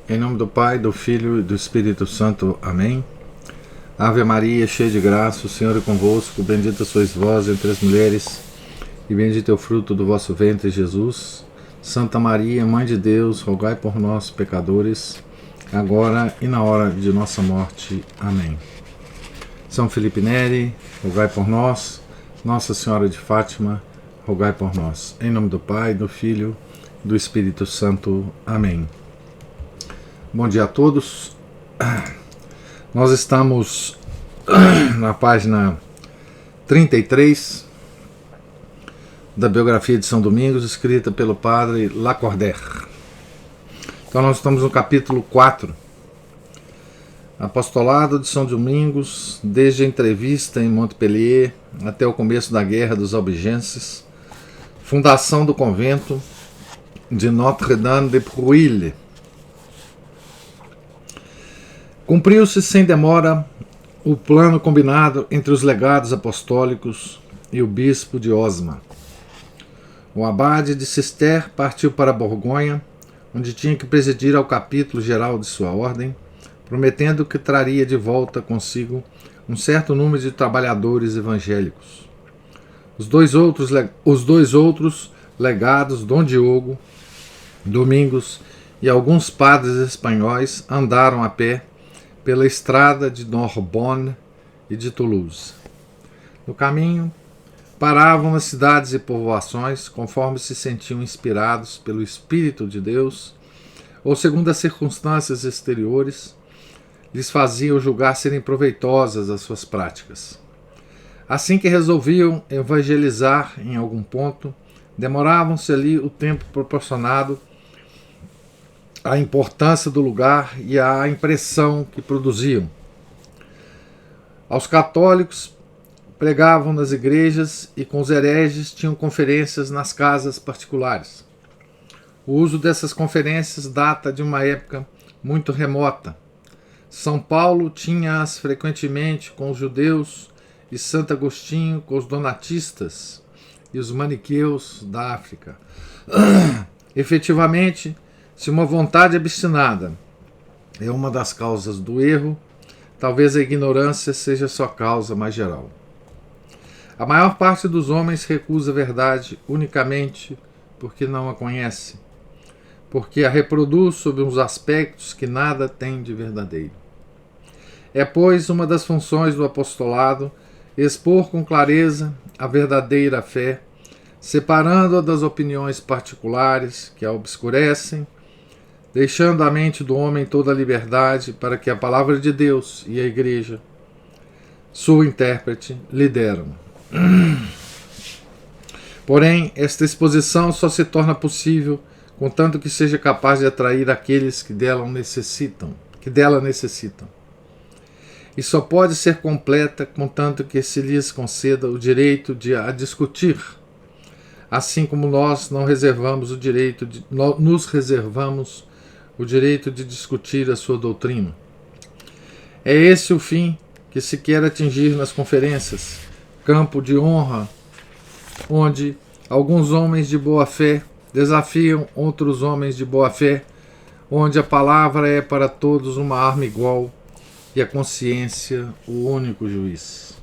Em nome do Pai, do Filho e do Espírito Santo. Amém. Ave Maria, cheia de graça, o Senhor é convosco. Bendita sois vós entre as mulheres, e bendito é o fruto do vosso ventre, Jesus. Santa Maria, Mãe de Deus, rogai por nós, pecadores, agora e na hora de nossa morte. Amém. São Felipe Neri, rogai por nós. Nossa Senhora de Fátima, rogai por nós. Em nome do Pai, do Filho e do Espírito Santo. Amém. Bom dia a todos. Nós estamos na página 33 da biografia de São Domingos, escrita pelo padre Lacordaire. Então nós estamos no capítulo 4, Apostolado de São Domingos, desde a entrevista em Montpellier até o começo da Guerra dos Albigenses, fundação do convento de Notre-Dame de Breuil. Cumpriu-se sem demora o plano combinado entre os legados apostólicos e o bispo de Osma. O abade de Cister partiu para Borgonha, onde tinha que presidir ao capítulo geral de sua ordem, prometendo que traria de volta consigo um certo número de trabalhadores evangélicos. Os dois outros legados, Dom Diogo, Domingos e alguns padres espanhóis, andaram a pé pela estrada de Narbonne e de Toulouse. No caminho, paravam nas cidades e povoações, conforme se sentiam inspirados pelo Espírito de Deus, ou segundo as circunstâncias exteriores, lhes faziam julgar serem proveitosas as suas práticas. Assim que resolviam evangelizar em algum ponto, demoravam-se ali o tempo proporcionado a importância do lugar e a impressão que produziam. Aos católicos pregavam nas igrejas e com os hereges tinham conferências nas casas particulares. O uso dessas conferências data de uma época muito remota. São Paulo tinha-as frequentemente com os judeus e Santo Agostinho com os donatistas e os maniqueus da África. Efetivamente, se uma vontade obstinada é uma das causas do erro, talvez a ignorância seja sua causa mais geral. A maior parte dos homens recusa a verdade unicamente porque não a conhece, porque a reproduz sob uns aspectos que nada tem de verdadeiro. É, pois, uma das funções do apostolado expor com clareza a verdadeira fé, separando-a das opiniões particulares que a obscurecem, deixando à mente do homem toda a liberdade para que a palavra de Deus e a Igreja, sua intérprete, lideram. Porém, esta exposição só se torna possível contanto que seja capaz de atrair aqueles que dela necessitam. E só pode ser completa contanto que se lhes conceda o direito de a discutir, assim como nós nos reservamos o direito de discutir a sua doutrina. É esse o fim que se quer atingir nas conferências, campo de honra, onde alguns homens de boa fé desafiam outros homens de boa fé, onde a palavra é para todos uma arma igual e a consciência o único juiz.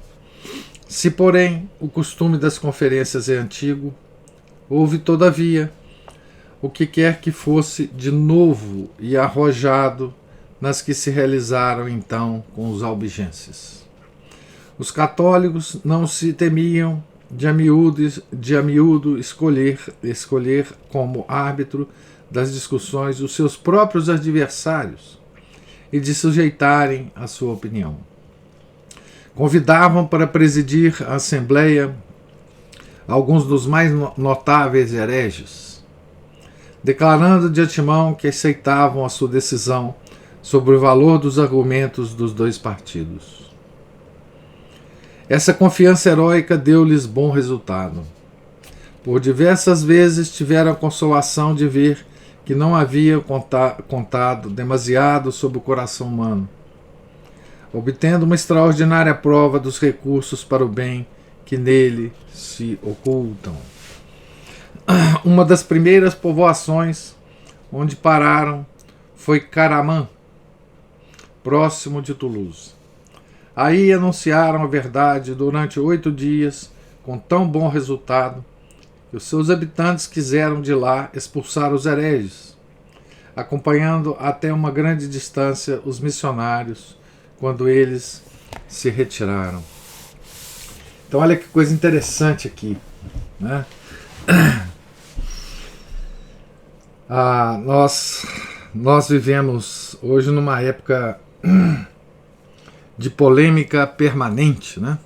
Se, porém, o costume das conferências é antigo, houve, todavia, o que quer que fosse de novo e arrojado nas que se realizaram então com os albigenses. Os católicos não se temiam de a miúdo escolher como árbitro das discussões os seus próprios adversários e de sujeitarem a sua opinião. Convidavam para presidir a assembleia alguns dos mais notáveis hereges, declarando de antemão que aceitavam a sua decisão sobre o valor dos argumentos dos dois partidos. Essa confiança heróica deu-lhes bom resultado. Por diversas vezes tiveram a consolação de ver que não havia contado demasiado sobre o coração humano, obtendo uma extraordinária prova dos recursos para o bem que nele se ocultam. Uma das primeiras povoações onde pararam foi Caramã, próximo de Toulouse. Aí anunciaram a verdade durante 8 dias, com tão bom resultado, que os seus habitantes quiseram de lá expulsar os hereges, acompanhando até uma grande distância os missionários, quando eles se retiraram. Então olha que coisa interessante aqui, né? Nós vivemos hoje numa época de polêmica permanente, né?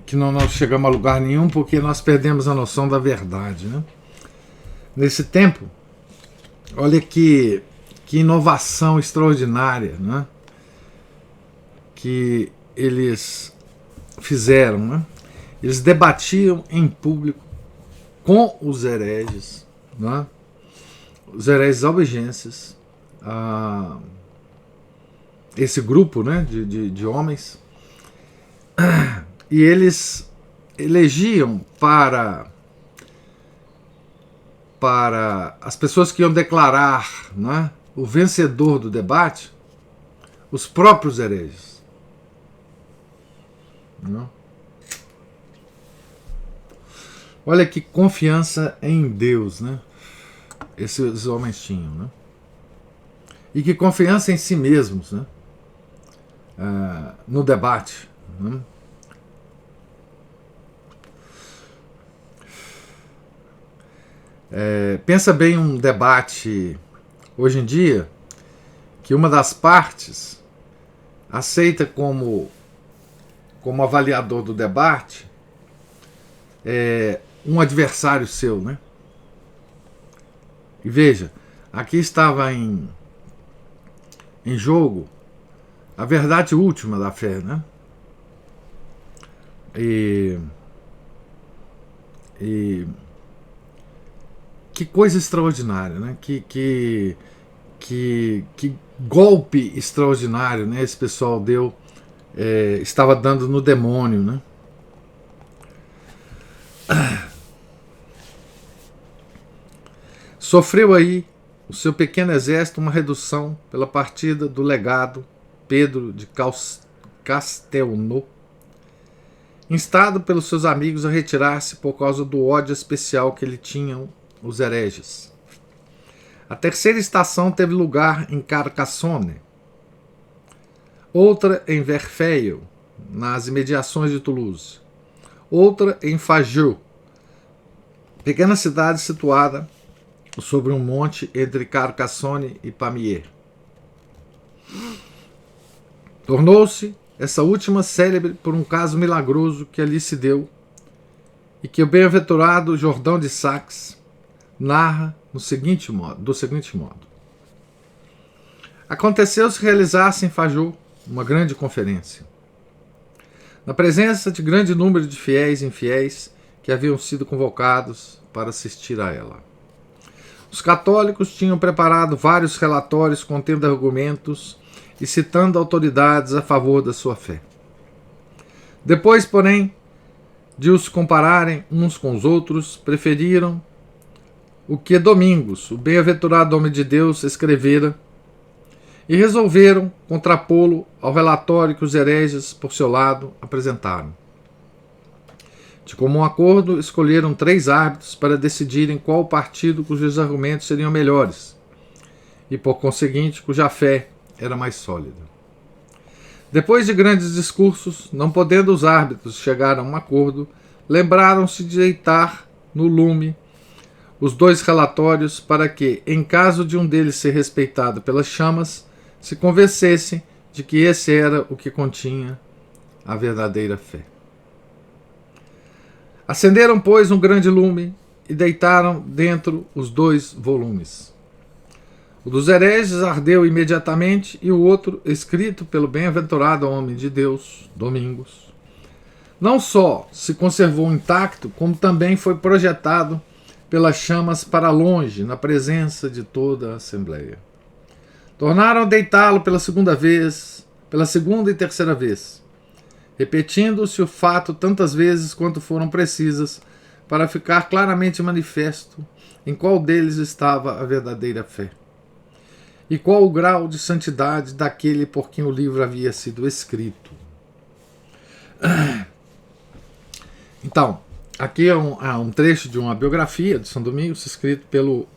Que não nós chegamos a lugar nenhum porque nós perdemos a noção da verdade, né? Nesse tempo, olha que inovação extraordinária, né? Que eles fizeram, né? Eles debatiam em público com os hereges, né? Os hereges albigenses, esse grupo, né, de homens, e eles elegiam para as pessoas que iam declarar, né, o vencedor do debate, os próprios hereges. Não? Olha que confiança em Deus, né? Esses homens tinham, né? E que confiança em si mesmos, né? No debate, né? Pensa bem um debate hoje em dia que uma das partes aceita como avaliador do debate um adversário seu, né? E veja, aqui estava em jogo a verdade última da fé, né? E que coisa extraordinária, né? Que golpe extraordinário, né? Esse pessoal deu, estava dando no demônio, né? Sofreu aí o seu pequeno exército uma redução pela partida do legado Pedro de Castelnau, instado pelos seus amigos a retirar-se por causa do ódio especial que lhe tinham os hereges. A terceira estação teve lugar em Carcassonne, outra em Verfeil, nas imediações de Toulouse, outra em Fajou, pequena cidade situada sobre um monte entre Carcassonne e Pamiers. Tornou-se essa última célebre por um caso milagroso que ali se deu e que o bem-aventurado Jordão de Saxe narra do seguinte modo. Aconteceu-se realizar-se em Fajou uma grande conferência, na presença de grande número de fiéis e infiéis que haviam sido convocados para assistir a ela. Os católicos tinham preparado vários relatórios contendo argumentos e citando autoridades a favor da sua fé. Depois, porém, de os compararem uns com os outros, preferiram o que Domingos, o bem-aventurado homem de Deus, escrevera e resolveram contrapô-lo ao relatório que os hereges, por seu lado, apresentaram. De comum acordo, escolheram 3 árbitros para decidirem qual partido cujos argumentos seriam melhores e, por conseguinte, cuja fé era mais sólida. Depois de grandes discursos, não podendo os árbitros chegar a um acordo, lembraram-se de deitar no lume os 2 relatórios para que, em caso de um deles ser respeitado pelas chamas, se convencessem de que esse era o que continha a verdadeira fé. Acenderam, pois, um grande lume e deitaram dentro os 2 volumes. O dos hereges ardeu imediatamente e o outro, escrito pelo bem-aventurado homem de Deus, Domingos, não só se conservou intacto, como também foi projetado pelas chamas para longe, na presença de toda a Assembleia. Tornaram a deitá-lo pela segunda e terceira vez, repetindo-se o fato tantas vezes quanto foram precisas para ficar claramente manifesto em qual deles estava a verdadeira fé. e qual o grau de santidade daquele por quem o livro havia sido escrito. Então, aqui é um trecho de uma biografia de São Domingos, escrito pelo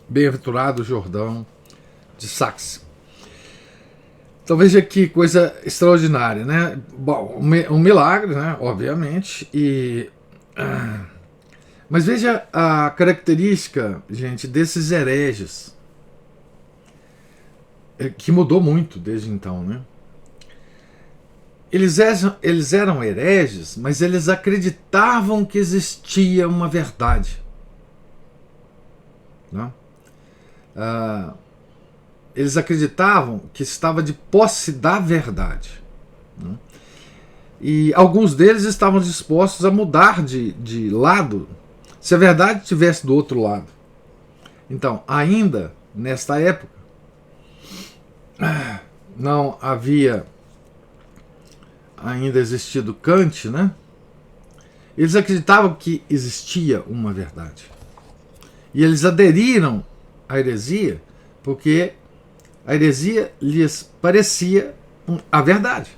bem-aventurado Jordão de Saxe. Então veja que coisa extraordinária, né? Bom, um milagre, né? Obviamente, mas veja a característica, gente, desses hereges, que mudou muito desde então, né? Eles eram hereges, mas eles acreditavam que existia uma verdade, né? Eles acreditavam que estava de posse da verdade, né? E alguns deles estavam dispostos a mudar de lado se a verdade estivesse do outro lado. Então, ainda nesta época, não havia ainda existido Kant, né? Eles acreditavam que existia uma verdade. E eles aderiram à heresia porque a heresia lhes parecia a verdade.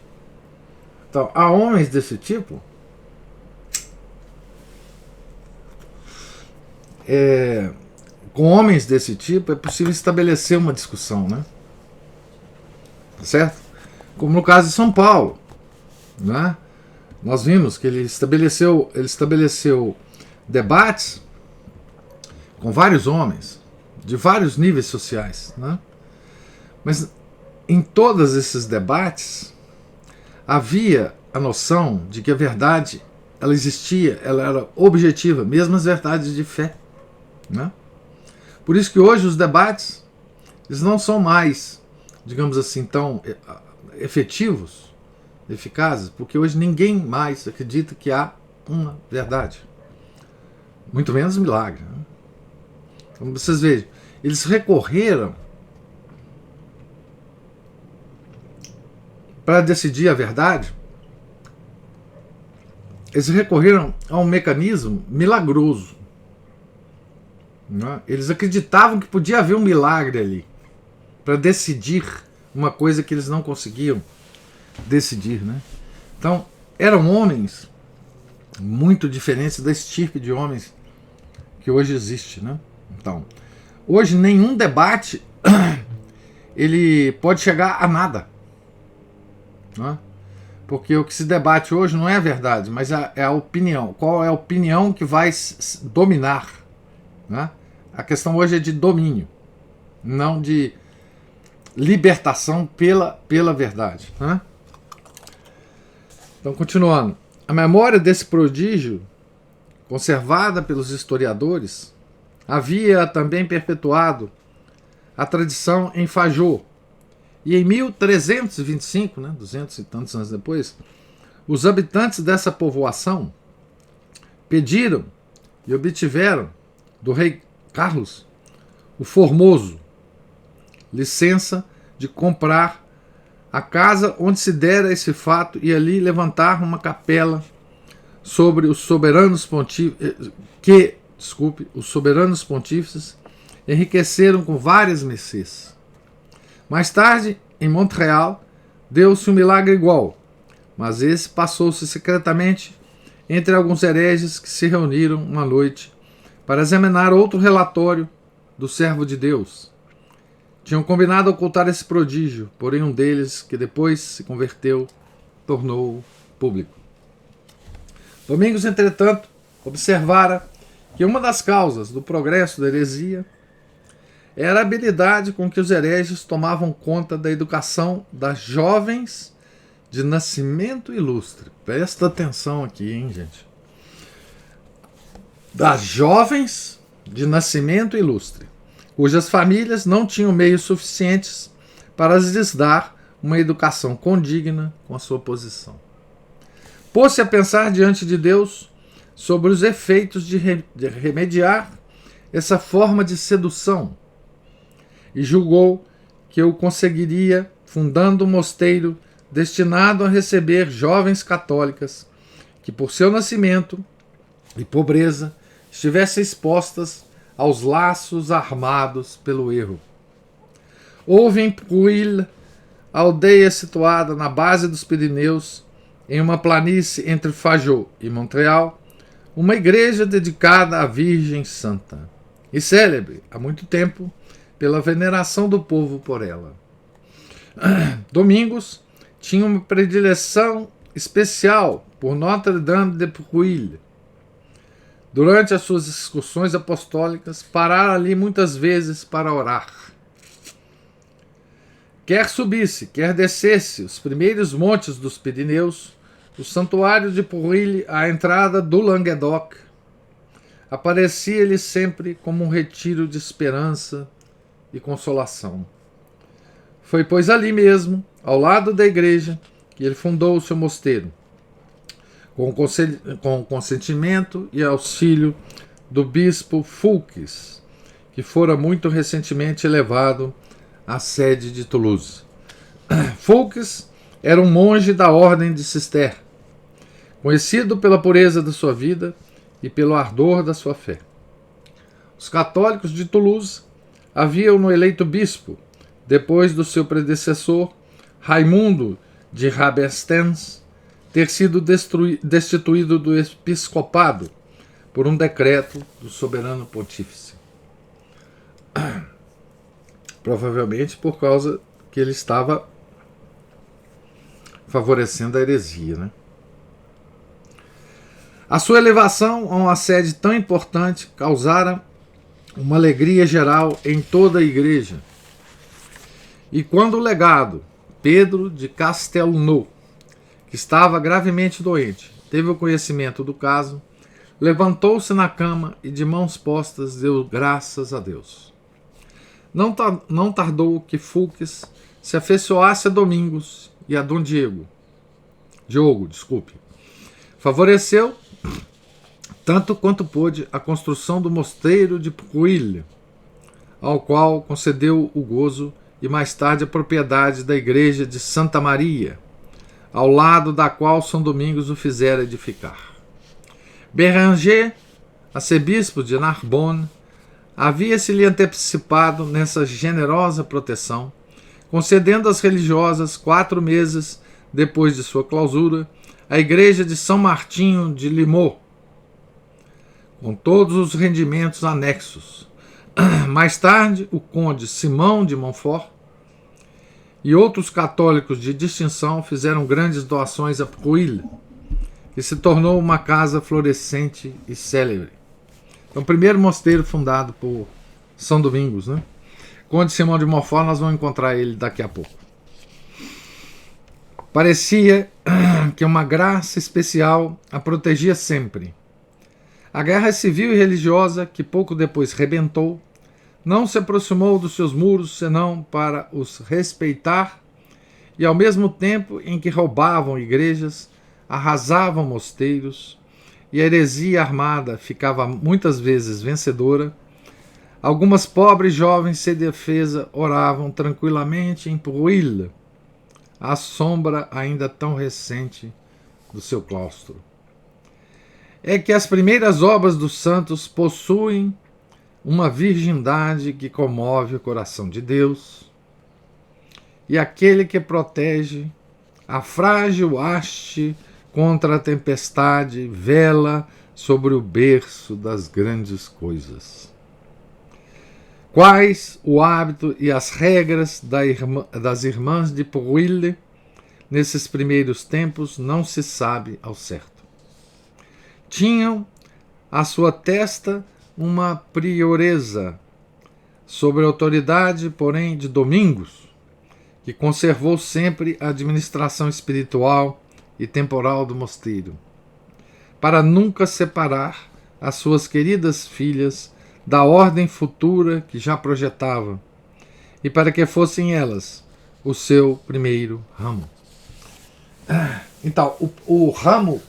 Então, há homens desse tipo com homens desse tipo é possível estabelecer uma discussão, né? Certo? Como no caso de São Paulo, né? Nós vimos que ele estabeleceu debates com vários homens de vários níveis sociais, né? Mas em todos esses debates havia a noção de que a verdade ela existia, ela era objetiva, mesmo as verdades de fé, né? Por isso que hoje os debates eles não são mais, digamos assim, tão efetivos, eficazes, porque hoje ninguém mais acredita que há uma verdade, muito menos milagre, né? Como vocês vejam, eles recorreram para decidir a verdade, eles recorreram a um mecanismo milagroso, né? Eles acreditavam que podia haver um milagre ali para decidir uma coisa que eles não conseguiam decidir, né? Então, eram homens muito diferentes da estirpe de homens que hoje existe, né? Então, hoje nenhum debate ele pode chegar a nada, né? Porque o que se debate hoje não é a verdade, mas é a opinião. Qual é a opinião que vai dominar, né? A questão hoje é de domínio, não de libertação pela verdade, né? Então, continuando. A memória desse prodígio, conservada pelos historiadores, havia também perpetuado a tradição em Fajô. E em 1325, né, 200 e tantos anos depois, os habitantes dessa povoação pediram e obtiveram do rei Carlos, o Formoso, licença de comprar a casa onde se dera esse fato e ali levantar uma capela sobre os soberanos os soberanos pontífices enriqueceram com várias mercês. Mais tarde, em Montreal, deu-se um milagre igual, mas esse passou-se secretamente entre alguns hereges que se reuniram uma noite para examinar outro relatório do servo de Deus. Tinham combinado ocultar esse prodígio, porém um deles, que depois se converteu, tornou-o público. Domingos, entretanto, observara que uma das causas do progresso da heresia era a habilidade com que os hereges tomavam conta da educação das jovens de nascimento ilustre. Presta atenção aqui, hein, gente? Das jovens de nascimento ilustre, cujas famílias não tinham meios suficientes para lhes dar uma educação condigna com a sua posição. Pôs-se a pensar diante de Deus sobre os efeitos de remediar essa forma de sedução e julgou que eu conseguiria fundando um mosteiro destinado a receber jovens católicas que, por seu nascimento e pobreza, estivessem expostas aos laços armados pelo erro. Houve em Pruil, aldeia situada na base dos Pirineus, em uma planície entre Fajô e Montreal, uma igreja dedicada à Virgem Santa, e célebre há muito tempo pela veneração do povo por ela. Domingos tinha uma predileção especial por Notre-Dame de Pruil. Durante as suas excursões apostólicas, parara ali muitas vezes para orar. Quer subisse, quer descesse os primeiros montes dos Pirineus, o santuário de Pruil, à entrada do Languedoc, aparecia-lhe sempre como um retiro de esperança e consolação. Foi, pois, ali mesmo, ao lado da igreja, que ele fundou o seu mosteiro, com o consentimento e auxílio do bispo Fulques, que fora muito recentemente elevado à sede de Toulouse. Fulques era um monge da ordem de Cister, conhecido pela pureza da sua vida e pelo ardor da sua fé. Os católicos de Toulouse haviam-no eleito bispo, depois do seu predecessor, Raimundo de Rabastens, ter sido destituído do episcopado por um decreto do soberano pontífice. Provavelmente por causa que ele estava favorecendo a heresia, né? A sua elevação a uma sede tão importante causara uma alegria geral em toda a igreja. E quando o legado, Pedro de Castelnau, que estava gravemente doente, teve o conhecimento do caso, levantou-se na cama e de mãos postas deu graças a Deus. Não tardou que Fulques se afeiçoasse a Domingos e a Dom Diogo. Favoreceu, tanto quanto pôde, a construção do mosteiro de Pruil, ao qual concedeu o gozo e mais tarde a propriedade da igreja de Santa Maria, ao lado da qual São Domingos o fizera edificar. Béranger, arcebispo de Narbonne, havia-se-lhe antecipado nessa generosa proteção, concedendo às religiosas 4 meses depois de sua clausura a igreja de São Martinho de Limoux, com todos os rendimentos anexos. Mais tarde, o conde Simão de Montfort e outros católicos de distinção fizeram grandes doações a Pruil, que se tornou uma casa florescente e célebre. É o primeiro mosteiro fundado por São Domingos, né? Conde Simão de Montfort, nós vamos encontrar ele daqui a pouco. Parecia que uma graça especial a protegia sempre. A guerra civil e religiosa, que pouco depois rebentou, não se aproximou dos seus muros senão para os respeitar, e ao mesmo tempo em que roubavam igrejas, arrasavam mosteiros, e a heresia armada ficava muitas vezes vencedora, algumas pobres jovens sem defesa oravam tranquilamente em Pruil, à sombra ainda tão recente do seu claustro. É que as primeiras obras dos santos possuem uma virgindade que comove o coração de Deus, e aquele que protege a frágil haste contra a tempestade vela sobre o berço das grandes coisas. Quais o hábito e as regras das irmãs de Pruil nesses primeiros tempos não se sabe ao certo. Tinham à sua testa uma prioresa, sob a autoridade, porém, de Domingos, que conservou sempre a administração espiritual e temporal do mosteiro, para nunca separar as suas queridas filhas da ordem futura que já projetava, e para que fossem elas o seu primeiro ramo. Então, o ramo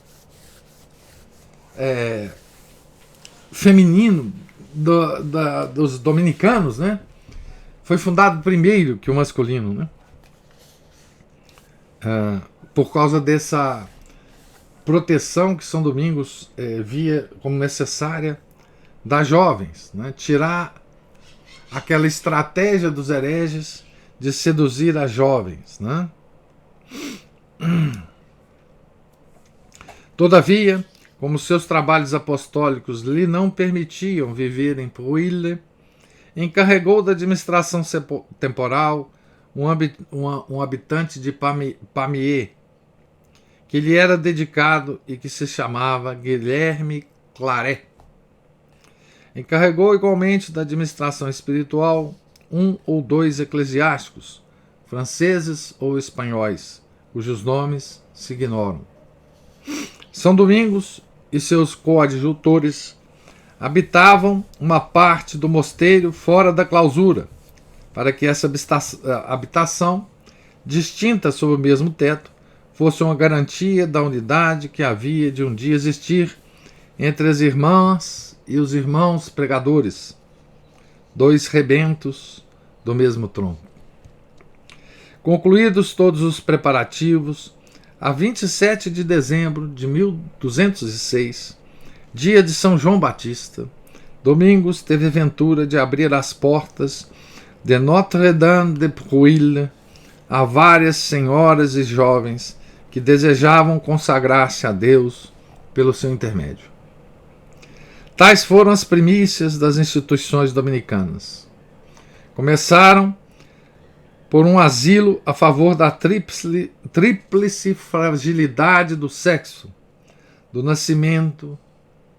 feminino dos dominicanos, né, foi fundado primeiro que o masculino, né, por causa dessa proteção que São Domingos via como necessária das jovens, né, tirar aquela estratégia dos hereges de seduzir as jovens, né? Todavia, como seus trabalhos apostólicos lhe não permitiam viver em Pruille, encarregou da administração temporal um habitante de Pamiers, que lhe era dedicado e que se chamava Guilherme Claret. Encarregou igualmente da administração espiritual um ou dois eclesiásticos, franceses ou espanhóis, cujos nomes se ignoram. São Domingos e seus coadjutores habitavam uma parte do mosteiro fora da clausura, para que essa habitação, distinta sob o mesmo teto, fosse uma garantia da unidade que havia de um dia existir entre as irmãs e os irmãos pregadores, dois rebentos do mesmo tronco. Concluídos todos os preparativos, a 27 de dezembro de 1206, dia de São João Batista, Domingos teve a ventura de abrir as portas de Notre-Dame de Pruille a várias senhoras e jovens que desejavam consagrar-se a Deus pelo seu intermédio. Tais foram as primícias das instituições dominicanas. Começaram por um asilo a favor da tríplice fragilidade do sexo, do nascimento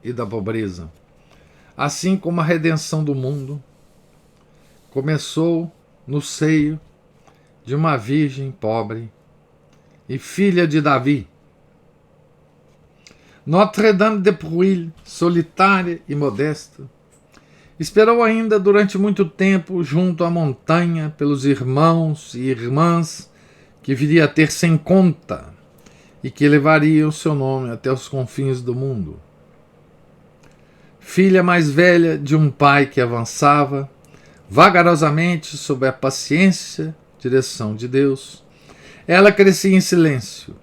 e da pobreza, assim como a redenção do mundo começou no seio de uma virgem pobre e filha de Davi. Notre-Dame de Pruille, solitária e modesta, esperou ainda durante muito tempo junto à montanha pelos irmãos e irmãs que viria a ter sem conta e que levariam seu nome até os confins do mundo. Filha mais velha de um pai que avançava vagarosamente sob a paciência direção de Deus, ela crescia em silêncio,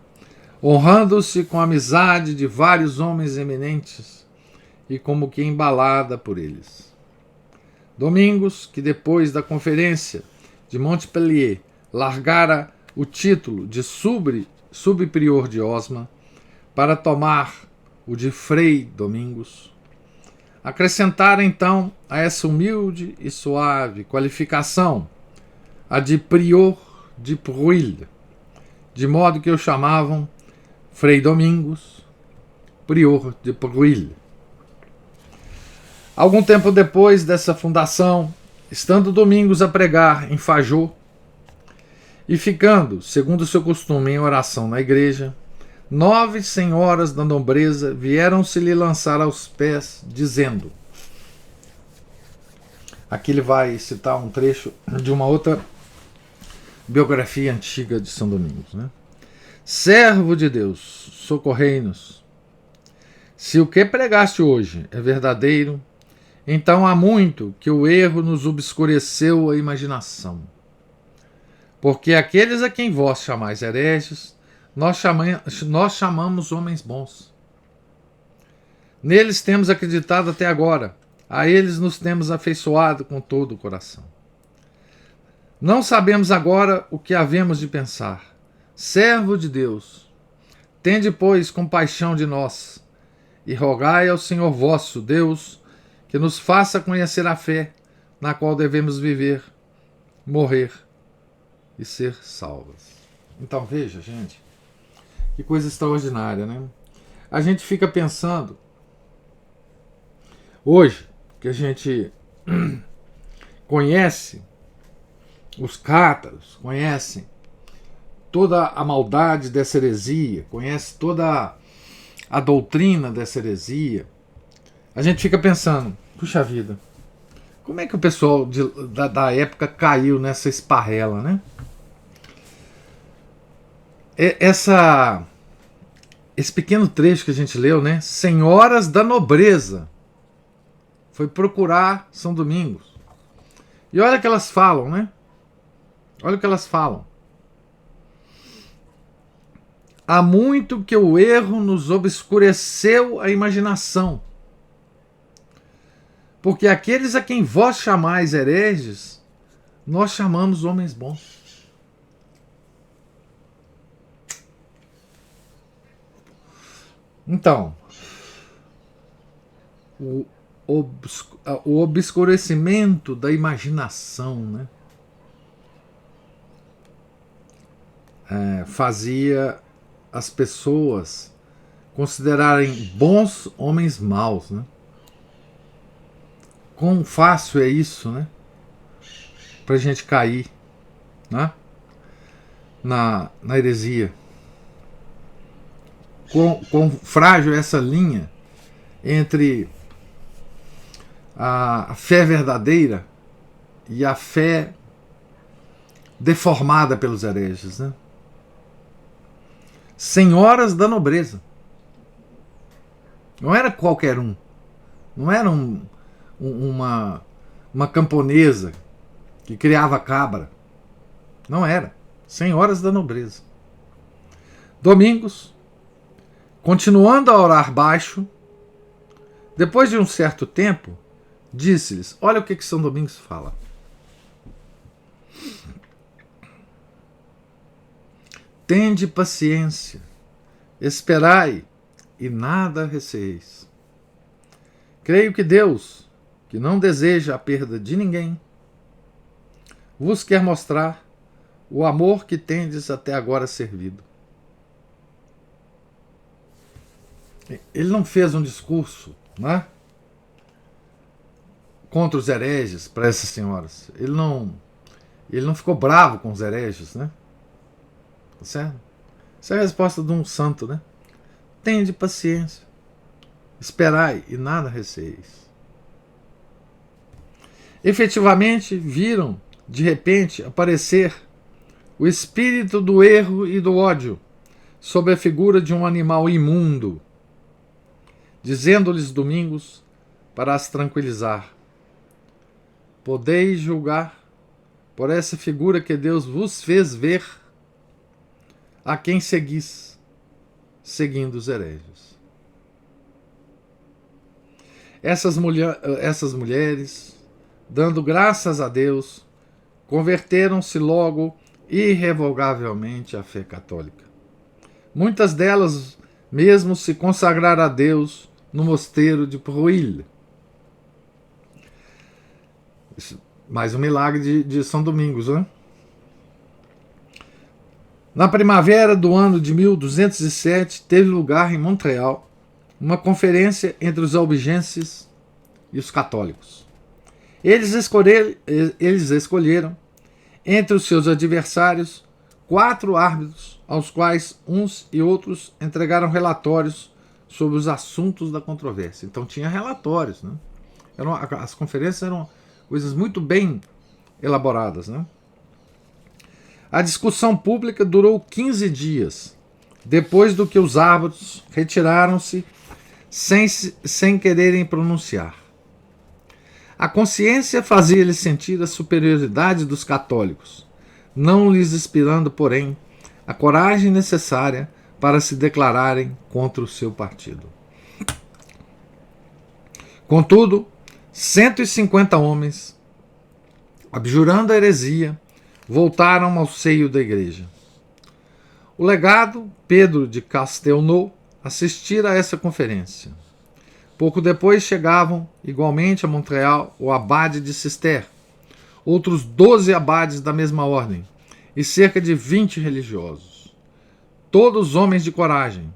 honrando-se com a amizade de vários homens eminentes e como que embalada por eles. Domingos, que depois da conferência de Montpellier largara o título de subprior de Osma para tomar o de Frei Domingos, acrescentara então a essa humilde e suave qualificação a de prior de Pruille, de modo que o chamavam Frei Domingos, prior de Pruille. Algum tempo depois dessa fundação, estando Domingos a pregar em Fajô e ficando, segundo seu costume, em oração na igreja, 9 senhoras da nobreza vieram-se-lhe lançar aos pés, dizendo... Aqui ele vai citar um trecho de uma outra biografia antiga de São Domingos, né? Servo de Deus, socorrei-nos. Se o que pregaste hoje é verdadeiro, então há muito que o erro nos obscureceu a imaginação. Porque aqueles a quem vós chamais hereges, nós chamamos homens bons. Neles temos acreditado até agora, a eles nos temos afeiçoado com todo o coração. Não sabemos agora o que havemos de pensar. Servo de Deus, tende, pois, compaixão de nós, e rogai ao Senhor vosso Deus que nos faça conhecer a fé na qual devemos viver, morrer e ser salvas. Então veja, gente, que coisa extraordinária, né? A gente fica pensando, hoje, que a gente conhece os cátaros, conhece toda a maldade dessa heresia, conhece toda a doutrina dessa heresia, a gente fica pensando, puxa vida, como é que o pessoal da época caiu nessa esparrela, né? Esse pequeno trecho que a gente leu, né? Senhoras da nobreza foi procurar São Domingos. E olha o que elas falam, né? Olha o que elas falam. Há muito que o erro nos obscureceu a imaginação. Porque aqueles a quem vós chamais hereges, nós chamamos homens bons. Então, o obscurecimento da imaginação, né, fazia as pessoas considerarem bons homens maus, né? Quão fácil é isso, né? Pra gente cair, né? Na heresia. Quão frágil é essa linha entre a fé verdadeira e a fé deformada pelos hereges, né? Senhoras da nobreza. Não era qualquer um. Não era uma camponesa que criava cabra. Não era. Senhoras da nobreza. Domingos, continuando a orar baixo, depois de um certo tempo, disse-lhes: olha o que São Domingos fala. Tende paciência, esperai e nada receeis. Creio que Deus, que não deseja a perda de ninguém, vos quer mostrar o amor que tendes até agora servido. Ele não fez um discurso, né, contra os hereges para essas senhoras. Ele não ficou bravo com os hereges, né? Tá certo? Essa é a resposta de um santo, né? Tende paciência, esperai e nada receeis. Efetivamente viram de repente aparecer o espírito do erro e do ódio sob a figura de um animal imundo, dizendo-lhes Domingos, para as tranquilizar: podeis julgar por essa figura que Deus vos fez ver a quem seguis, seguindo os hereges. Essas mulheres, dando graças a Deus, converteram-se logo irrevogavelmente à fé católica. Muitas delas mesmo se consagraram a Deus no mosteiro de Pruille. Mais um milagre de São Domingos, né? Na primavera do ano de 1207, teve lugar em Montreal uma conferência entre os albigenses e os católicos. Eles escolheram, entre os seus adversários, 4 árbitros, aos quais uns e outros entregaram relatórios sobre os assuntos da controvérsia. Então tinha relatórios, né? As conferências eram coisas muito bem elaboradas, né? A discussão pública durou 15 dias, depois do que os árbitros retiraram-se sem quererem pronunciar. A consciência fazia-lhes sentir a superioridade dos católicos, não lhes inspirando, porém, a coragem necessária para se declararem contra o seu partido. Contudo, 150 homens, abjurando a heresia, voltaram ao seio da igreja. O legado, Pedro de Castelnau, assistira a essa conferência. Pouco depois chegavam, igualmente a Montreal, o abade de Cister, outros 12 abades da mesma ordem, e cerca de 20 religiosos. Todos homens de coragem,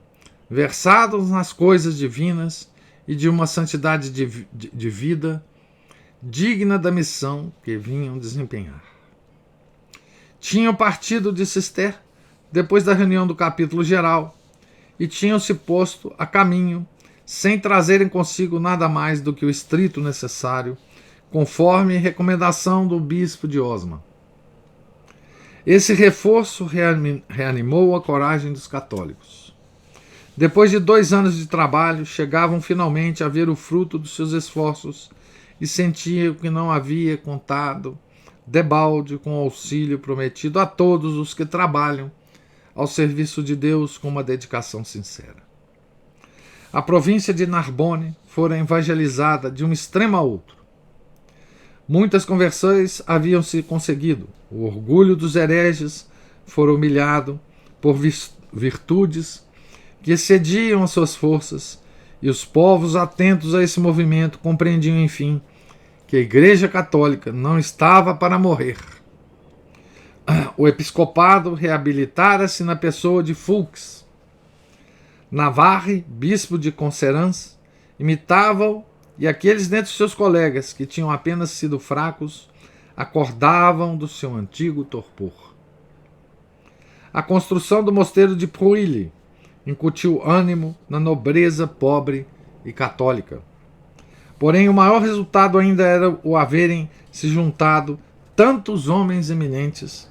versados nas coisas divinas e de uma santidade de vida digna da missão que vinham desempenhar. Tinham partido de Cister depois da reunião do capítulo geral e tinham se posto a caminho sem trazerem consigo nada mais do que o estrito necessário, conforme recomendação do bispo de Osma. Esse reforço reanimou a coragem dos católicos. Depois de 2 anos de trabalho, chegavam finalmente a ver o fruto dos seus esforços e sentiam que não havia contado debalde com o auxílio prometido a todos os que trabalham ao serviço de Deus com uma dedicação sincera. A província de Narbonne fora evangelizada de um extremo a outro. Muitas conversões haviam se conseguido. O orgulho dos hereges fora humilhado por virtudes que excediam as suas forças, e os povos atentos a esse movimento compreendiam, enfim, que a Igreja Católica não estava para morrer. O episcopado reabilitara-se na pessoa de Foulques. Navarre, bispo de Conserans, imitava-o, e aqueles dentre seus colegas que tinham apenas sido fracos acordavam do seu antigo torpor. A construção do mosteiro de Prouilly incutiu ânimo na nobreza pobre e católica. Porém, o maior resultado ainda era o haverem se juntado tantos homens eminentes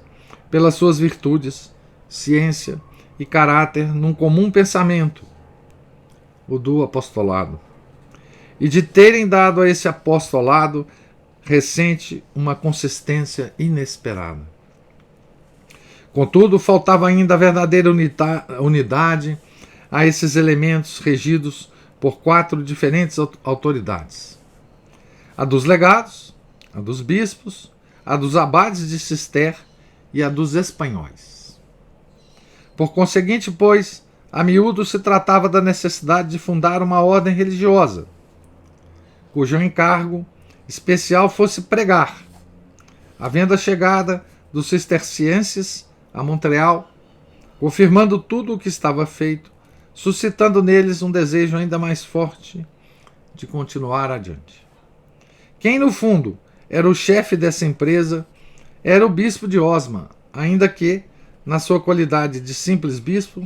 pelas suas virtudes, ciência e caráter num comum pensamento, o do apostolado, e de terem dado a esse apostolado recente uma consistência inesperada. Contudo, faltava ainda a verdadeira unidade a esses elementos regidos por 4 diferentes autoridades: a dos legados, a dos bispos, a dos abades de Cister e a dos espanhóis. Por conseguinte, pois, a miúdo se tratava da necessidade de fundar uma ordem religiosa, cujo encargo especial fosse pregar, havendo a chegada dos cistercienses a Montreal, confirmando tudo o que estava feito, suscitando neles um desejo ainda mais forte de continuar adiante. Quem, no fundo, era o chefe dessa empresa era o bispo de Osma, ainda que, na sua qualidade de simples bispo,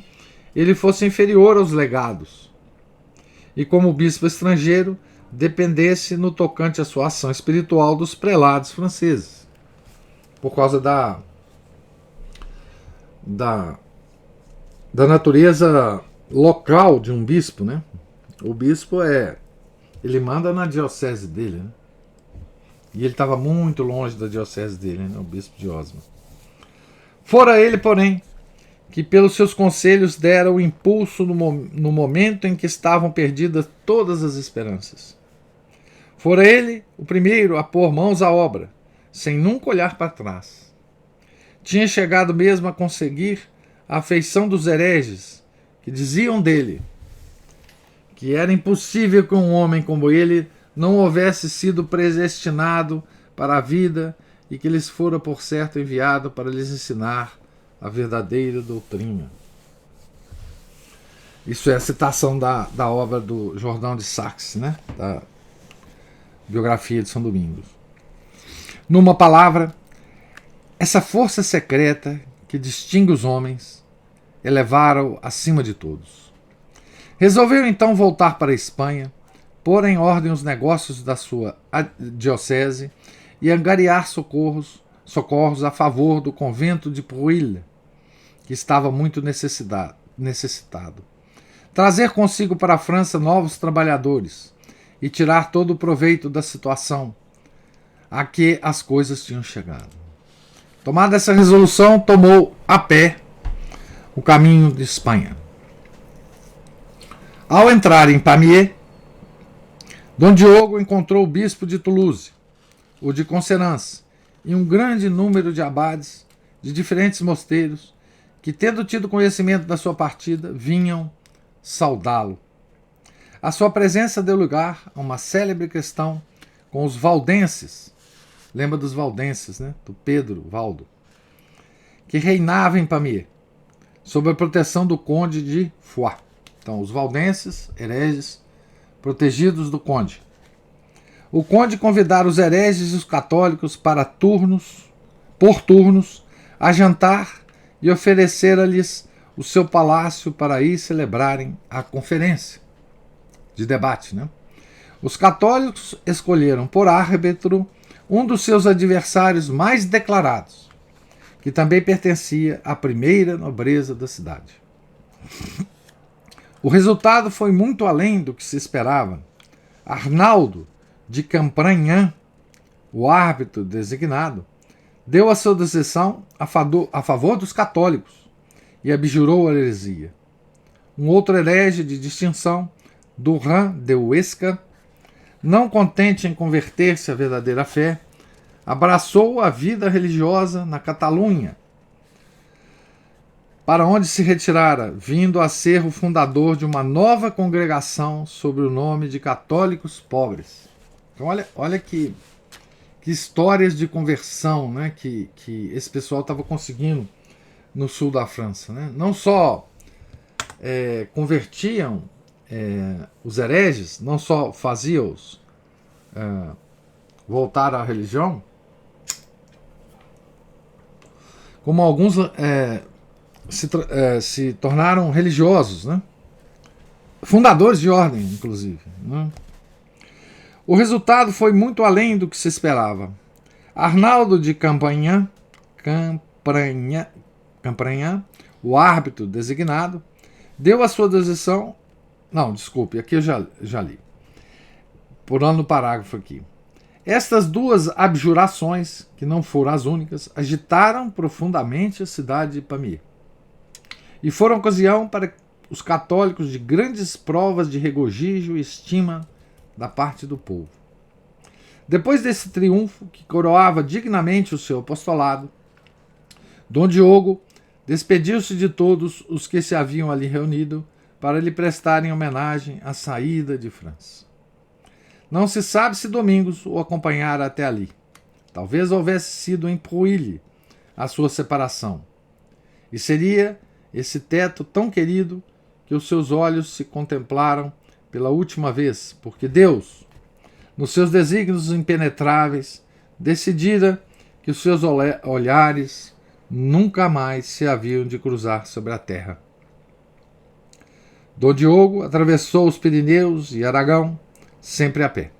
ele fosse inferior aos legados, e como bispo estrangeiro, dependesse no tocante à sua ação espiritual dos prelados franceses, por causa da natureza local de um bispo, né? O bispo ele manda na diocese dele, né? E ele estava muito longe da diocese dele, né? O bispo de Osma. Fora ele, porém, que pelos seus conselhos dera o impulso no momento em que estavam perdidas todas as esperanças. Fora ele o primeiro a pôr mãos à obra, sem nunca olhar para trás. Tinha chegado mesmo a conseguir a afeição dos hereges, que diziam dele que era impossível que um homem como ele não houvesse sido predestinado para a vida e que lhes fora por certo enviado para lhes ensinar a verdadeira doutrina. Isso é a citação da obra do Jordão de Saxe, né? Da biografia de São Domingos. Numa palavra, essa força secreta que distingue os homens elevara-o acima de todos. Resolveu então voltar para a Espanha, pôr em ordem os negócios da sua diocese e angariar socorros a favor do convento de Prouilly, que estava muito necessitado. Trazer consigo para a França novos trabalhadores e tirar todo o proveito da situação a que as coisas tinham chegado. Tomada essa resolução, tomou a pé o caminho de Espanha. Ao entrar em Pamiers, Dom Diogo encontrou o bispo de Toulouse, o de Conserans, e um grande número de abades de diferentes mosteiros que, tendo tido conhecimento da sua partida, vinham saudá-lo. A sua presença deu lugar a uma célebre questão com os valdenses. Lembra dos valdenses, né? Do Pedro Valdo, que reinava em Pamiers, sob a proteção do conde de Foix. Então, os valdenses, hereges, protegidos do conde. O conde convidara os hereges e os católicos para por turnos, a jantar e oferecera-lhes o seu palácio para aí celebrarem a conferência de debate, né? Os católicos escolheram por árbitro um dos seus adversários mais declarados, que também pertencia à primeira nobreza da cidade. O resultado foi muito além do que se esperava. Arnaldo de Campanhan, o árbitro designado, deu a sua decisão a favor dos católicos e abjurou a heresia. Um outro herege de distinção, Durand de Huesca, não contente em converter-se à verdadeira fé, abraçou a vida religiosa na Catalunha, para onde se retirara, vindo a ser o fundador de uma nova congregação sob o nome de Católicos Pobres. Então olha que histórias de conversão, né, que esse pessoal estava conseguindo no sul da França. Né? Não só convertiam os hereges, não só faziam-os voltar à religião, como alguns se tornaram religiosos, né? Fundadores de ordem, inclusive. Né? O resultado foi muito além do que se esperava. Arnaldo de Campanhã, o árbitro designado, deu a sua decisão. Não, desculpe, aqui eu já li. Pulando o parágrafo aqui. Estas duas abjurações, que não foram as únicas, agitaram profundamente a cidade de Pamiers e foram ocasião para os católicos de grandes provas de regozijo e estima da parte do povo. Depois desse triunfo, que coroava dignamente o seu apostolado, Dom Diogo despediu-se de todos os que se haviam ali reunido para lhe prestarem homenagem à saída de França. Não se sabe se Domingos o acompanhara até ali. Talvez houvesse sido em Prouille a sua separação. E seria esse teto tão querido que os seus olhos se contemplaram pela última vez, porque Deus, nos seus desígnios impenetráveis, decidira que os seus olhares nunca mais se haviam de cruzar sobre a terra. Dom Diogo atravessou os Pirineus e Aragão, sempre a pé.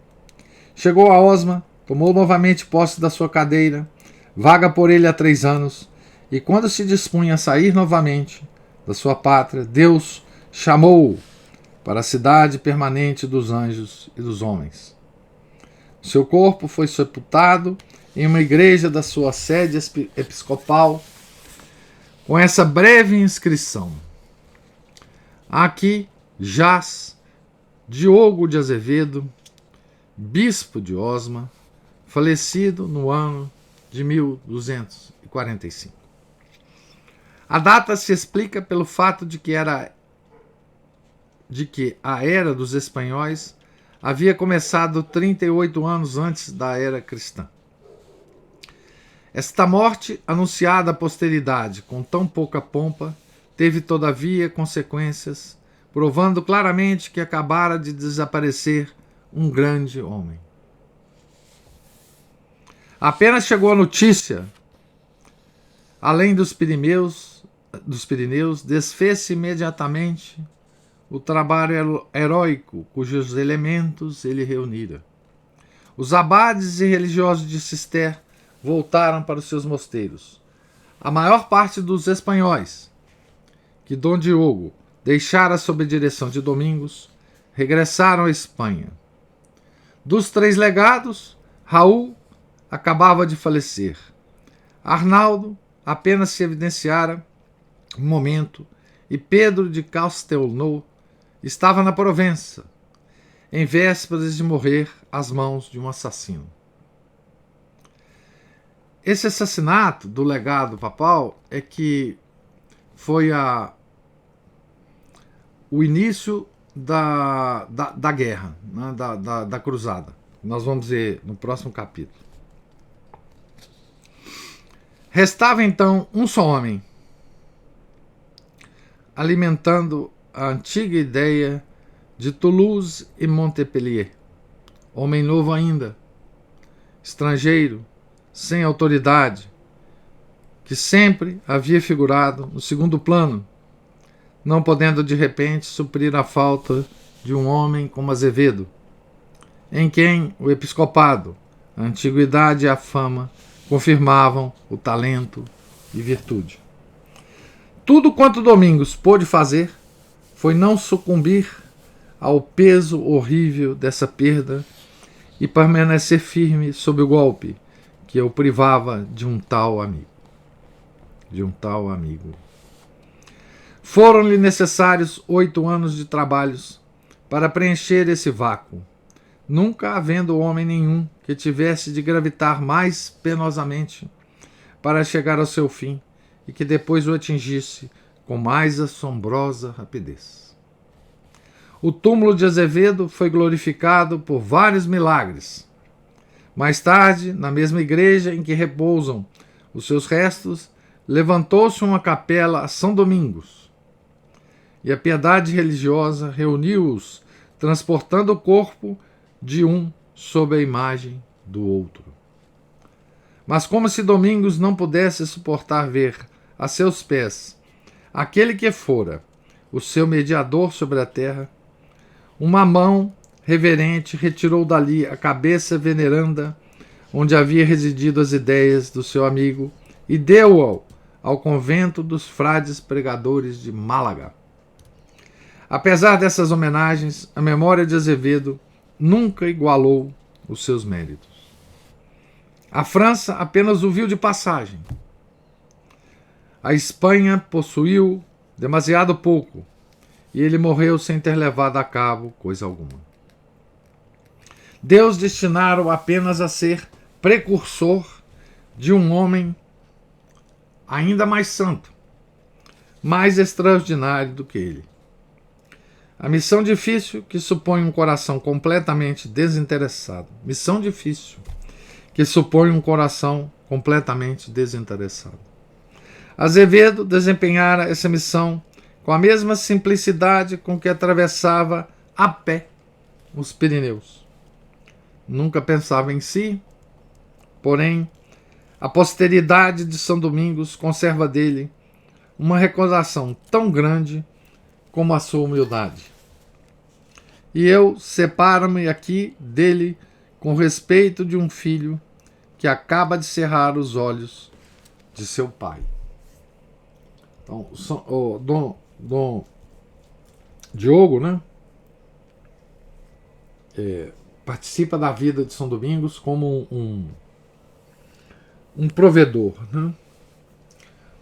Chegou a Osma, tomou novamente posse da sua cadeira, vaga por ele há 3 anos, e quando se dispunha a sair novamente da sua pátria, Deus chamou-o para a cidade permanente dos anjos e dos homens. Seu corpo foi sepultado em uma igreja da sua sede episcopal, com essa breve inscrição: aqui jaz Diogo de Azevedo, bispo de Osma, falecido no ano de 1245. A data se explica pelo fato de que a era dos espanhóis havia começado 38 anos antes da era cristã. Esta morte, anunciada à posteridade com tão pouca pompa, teve todavia consequências, provando claramente que acabara de desaparecer um grande homem. Apenas chegou a notícia, além dos Pirineus, desfez-se imediatamente o trabalho heróico cujos elementos ele reunira. Os abades e religiosos de Cister voltaram para os seus mosteiros. A maior parte dos espanhóis, que Dom Diogo deixara sob a direção de Domingos, regressaram à Espanha. Dos 3 legados, Raul acabava de falecer. Arnaldo apenas se evidenciara um momento e Pedro de Castelnau estava na Provença, em vésperas de morrer às mãos de um assassino. Esse assassinato do legado papal é que foi o início da guerra, né, da cruzada. Nós vamos ver no próximo capítulo. Restava então um só homem, alimentando a antiga ideia de Toulouse e Montpellier. Homem novo ainda, estrangeiro, sem autoridade, que sempre havia figurado no segundo plano, não podendo de repente suprir a falta de um homem como Azevedo, em quem o episcopado, a antiguidade e a fama confirmavam o talento e virtude. Tudo quanto Domingos pôde fazer foi não sucumbir ao peso horrível dessa perda e permanecer firme sob o golpe que o privava de um tal amigo. Foram-lhe necessários 8 anos de trabalhos para preencher esse vácuo, nunca havendo homem nenhum que tivesse de gravitar mais penosamente para chegar ao seu fim e que depois o atingisse com mais assombrosa rapidez. O túmulo de Azevedo foi glorificado por vários milagres. Mais tarde, na mesma igreja em que repousam os seus restos, levantou-se uma capela a São Domingos, e a piedade religiosa reuniu-os, transportando o corpo de um sob a imagem do outro. Mas como se Domingos não pudesse suportar ver a seus pés aquele que fora o seu mediador sobre a terra, uma mão reverente retirou dali a cabeça veneranda onde havia residido as ideias do seu amigo e deu-a ao convento dos frades pregadores de Málaga. Apesar dessas homenagens, a memória de Azevedo nunca igualou os seus méritos. A França apenas o viu de passagem. A Espanha possuiu demasiado pouco, e ele morreu sem ter levado a cabo coisa alguma. Deus destinara-o apenas a ser precursor de um homem ainda mais santo, mais extraordinário do que ele. A missão difícil que supõe um coração completamente desinteressado. Missão difícil que supõe um coração completamente desinteressado. Azevedo desempenhara essa missão com a mesma simplicidade com que atravessava a pé os Pirineus. Nunca pensava em si, porém, a posteridade de São Domingos conserva dele uma recordação tão grande como a sua humildade. E eu separo-me aqui dele com respeito de um filho que acaba de cerrar os olhos de seu pai. Então, o Dom Diogo, né, participa da vida de São Domingos como um provedor, né,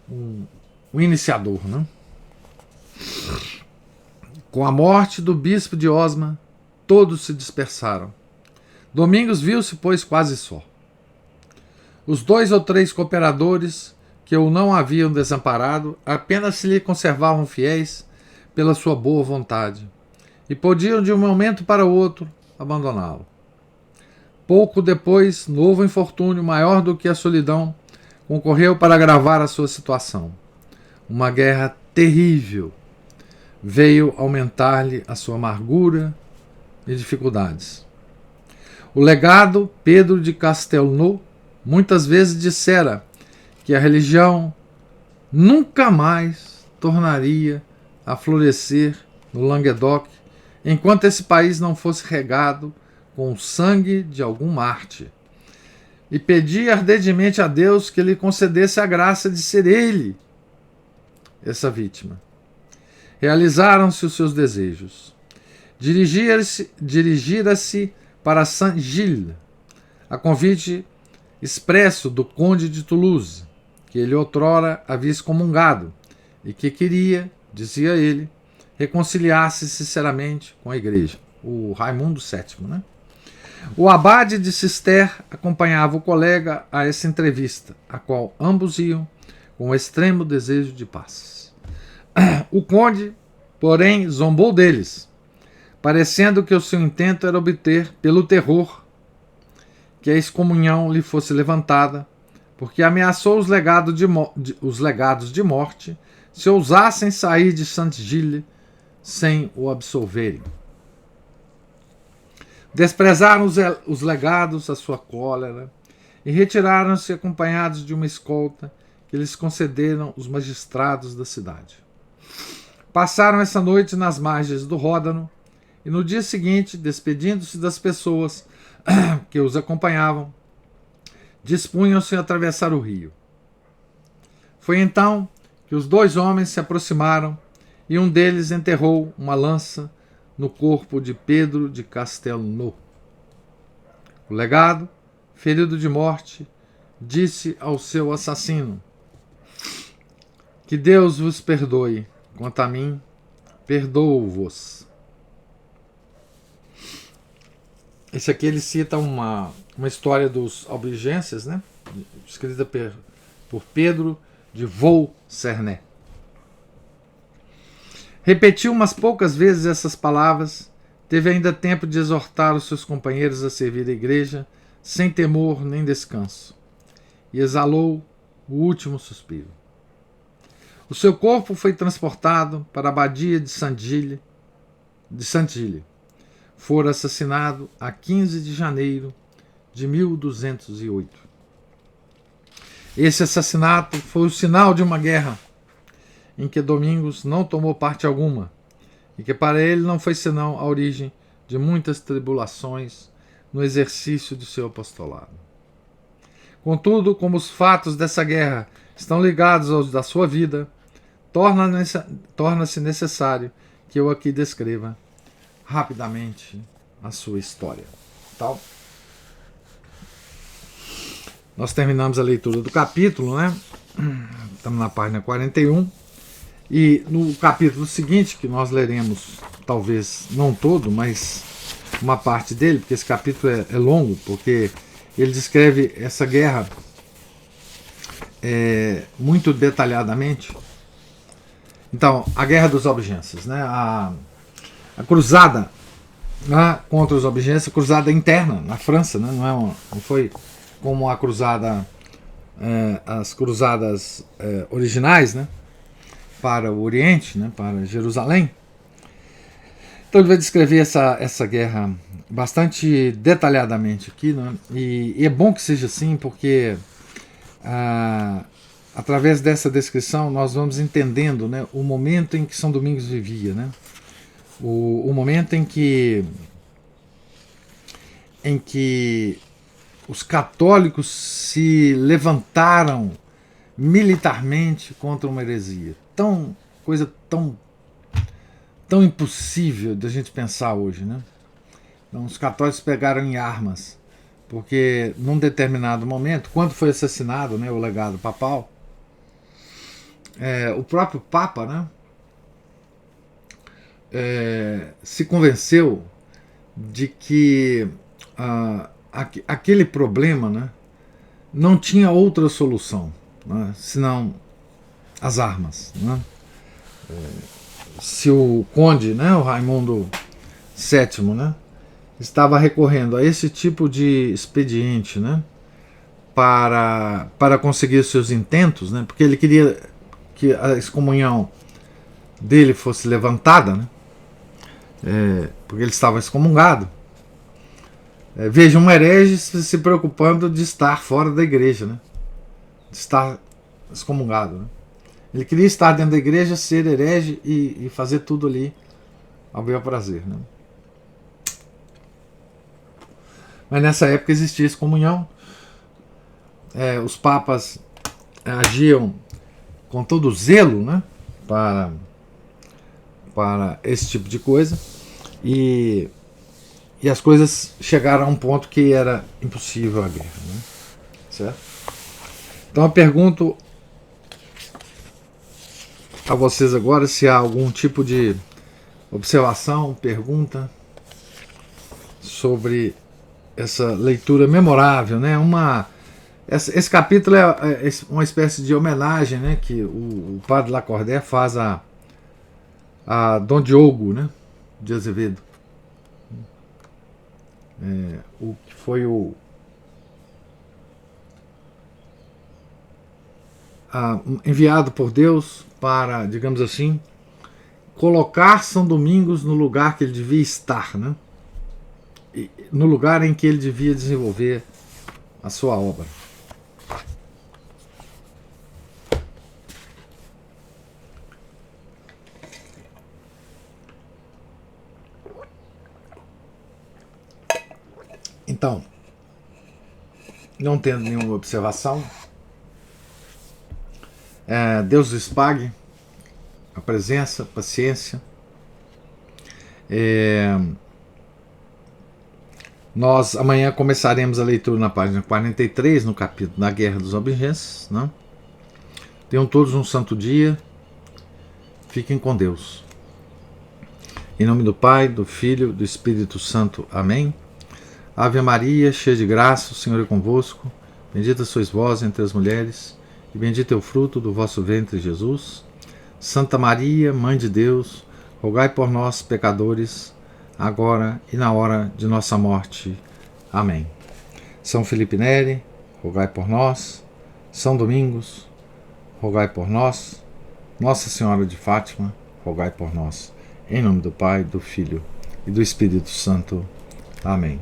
um iniciador, né? Com a morte do bispo de Osma, todos se dispersaram. Domingos viu-se, pois, quase só. Os 2 ou 3 cooperadores que o não haviam desamparado apenas se lhe conservavam fiéis pela sua boa vontade e podiam, de um momento para o outro, abandoná-lo. Pouco depois, novo infortúnio, maior do que a solidão, concorreu para agravar a sua situação. Uma guerra terrível veio aumentar-lhe a sua amargura e dificuldades. O legado Pedro de Castelnau muitas vezes dissera que a religião nunca mais tornaria a florescer no Languedoc enquanto esse país não fosse regado com o sangue de algum mártir, e pedia ardentemente a Deus que lhe concedesse a graça de ser ele essa vítima. Realizaram-se os seus desejos. Dirigira-se para Saint-Gilles, a convite expresso do conde de Toulouse, que ele outrora havia excomungado e que queria, dizia ele, reconciliar-se sinceramente com a igreja. O Raimundo VII, né? O abade de Cister acompanhava o colega a essa entrevista, a qual ambos iam com extremo desejo de paz. O conde, porém, zombou deles, parecendo que o seu intento era obter, pelo terror, que a excomunhão lhe fosse levantada, porque ameaçou os legados de morte se ousassem sair de Saint-Gilles sem o absolverem. Desprezaram os legados a sua cólera e retiraram-se acompanhados de uma escolta que lhes concederam os magistrados da cidade. Passaram essa noite nas margens do Ródano e no dia seguinte, despedindo-se das pessoas que os acompanhavam, dispunham-se a atravessar o rio. Foi então que os 2 homens se aproximaram e um deles enterrou uma lança no corpo de Pedro de Castelnau. O legado, ferido de morte, disse ao seu assassino: que Deus vos perdoe, quanto a mim, perdoo-vos. Esse aqui ele cita uma uma história dos albigenses, né? Escrita por Pedro de Vaux-Cernay. Repetiu umas poucas vezes essas palavras, teve ainda tempo de exortar os seus companheiros a servir a igreja, sem temor nem descanso, e exalou o último suspiro. O seu corpo foi transportado para a abadia de Saint-Gilles. Fora assassinado a 15 de janeiro de 1208. Esse assassinato foi o sinal de uma guerra em que Domingos não tomou parte alguma e que para ele não foi senão a origem de muitas tribulações no exercício de seu apostolado. Contudo, como os fatos dessa guerra estão ligados aos da sua vida, torna-se necessário que eu aqui descreva rapidamente a sua história. Então, nós terminamos a leitura do capítulo, né? Estamos na página 41. E no capítulo seguinte, que nós leremos, talvez não todo, mas uma parte dele, porque esse capítulo é longo, porque ele descreve essa guerra muito detalhadamente. Então, a Guerra dos Albigenses, né? A cruzada, né, contra os albigenses, a cruzada interna na França, né? Não foi como a cruzada, as cruzadas originais, né? Para o Oriente, né, para Jerusalém. Então ele vai descrever essa guerra bastante detalhadamente aqui, né, e é bom que seja assim, porque através dessa descrição nós vamos entendendo, né, o momento em que São Domingos vivia, né, o momento em que os católicos se levantaram militarmente contra uma heresia. Coisa tão impossível da gente pensar hoje, né? Então, os católicos pegaram em armas, porque num determinado momento, quando foi assassinado, né, o legado papal, o próprio Papa, né, se convenceu de que aquele problema, né, não tinha outra solução, né, senão as armas, né? Se o conde, né, o Raimundo VII, né, estava recorrendo a esse tipo de expediente, né, para conseguir seus intentos, né, porque ele queria que a excomunhão dele fosse levantada, né, porque ele estava excomungado. Veja, um herege se preocupando de estar fora da igreja, né, de estar excomungado, né. Ele queria estar dentro da igreja, ser herege e fazer tudo ali ao bel prazer, né? Mas nessa época existia excomunhão. Os papas agiam com todo zelo, né, para esse tipo de coisa, e as coisas chegaram a um ponto que era impossível a guerra, né? Certo? Então eu pergunto a vocês agora se há algum tipo de observação, pergunta sobre essa leitura memorável, né? Esse capítulo é uma espécie de homenagem, né, que o padre Lacordaire faz a Dom Diogo, né, de Azevedo, o que foi enviado por Deus para, digamos assim, colocar São Domingos no lugar que ele devia estar, né? No lugar em que ele devia desenvolver a sua obra. Então, não tendo nenhuma observação, Deus lhes pague a presença, a paciência. Nós amanhã começaremos a leitura na página 43, no capítulo da Guerra dos Albigenses, né? Tenham todos um santo dia. Fiquem com Deus. Em nome do Pai, do Filho, do Espírito Santo. Amém. Ave Maria, cheia de graça, o Senhor é convosco. Bendita sois vós entre as mulheres, e bendito é o fruto do vosso ventre, Jesus. Santa Maria, Mãe de Deus, rogai por nós, pecadores, agora e na hora de nossa morte. Amém. São Felipe Neri, rogai por nós. São Domingos, rogai por nós. Nossa Senhora de Fátima, rogai por nós. Em nome do Pai, do Filho e do Espírito Santo. Amém.